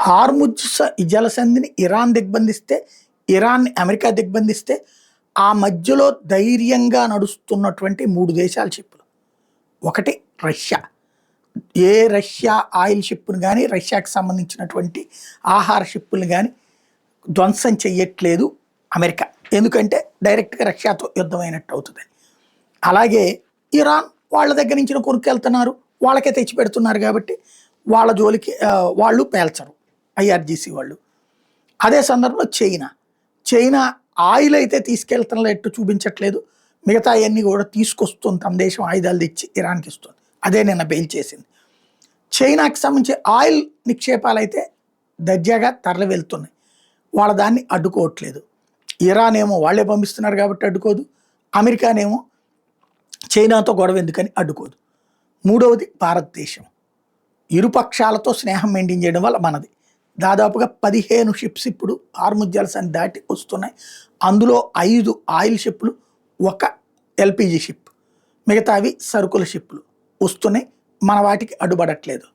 Hormuz జలసంధిని Iran దిగ్బంధిస్తే, ఇరాన్ని America దిగ్బంధిస్తే, ఆ మధ్యలో ధైర్యంగా నడుస్తున్నటువంటి 3 దేశాల షిప్పులు. ఒకటి రష్యా. ఏ రష్యా ఆయిల్ షిప్‌ని గాని, రష్యాకి సంబంధించినటువంటి ఆహార షిప్పుల్ని గాని ధ్వంసం చెయ్యట్లేదు అమెరికా. ఎందుకంటే డైరెక్ట్‌గా రష్యాతో యుద్ధమైనట్టు అవుతదని. అలాగే ఇరాన్ వాళ్ళ దగ్గర నుంచి కొనుక్కెళ్తున్నారు. వాళ్ళకే తెచ్చిపెడుతున్నారు కాబట్టి వాళ్ళ జోలికి వాళ్ళు పేల్చరు ఐఆర్‌జీసీ వాళ్ళు. అదే సందర్భంలో చైనా ఆయిల్ అయితే తీసుకెళ్తున్నట్టు చూపించట్లేదు. మిగతాయన్నీ కూడా తీసుకొస్తుంది. తమ దేశం ఆయుధాలు తెచ్చి ఇరాన్‌కి ఇస్తుంది. అదే నిన్న బెయిల్ చేసింది. చైనాకి సంబంధించి ఆయిల్ నిక్షేపాలైతే దర్జాగా తరలి వెళ్తున్నాయి. వాళ్ళ దాన్ని అడ్డుకోవట్లేదు. ఇరాన్ ఏమో వాళ్ళే పంపిస్తున్నారు కాబట్టి అడ్డుకోదు. అమెరికానేమో చైనాతో గొడవ ఎందుకని అడ్డుకోదు. మూడవది భారతదేశం. ఇరుపక్షాలతో స్నేహం మెయింటైన్ చేయడం వల్ల మనది. దాదాపుగా 15 షిప్స్ ఇప్పుడు హార్ముజ్ జలసంధి దాటి వస్తున్నాయి. అందులో 5 ఆయిల్ షిప్లు, 1 ఎల్‌పీజీ షిప్. మిగతావి సరుకుల షిప్లు వస్తున్నాయి. మన వాటికి అడ్డుపడట్లేదు.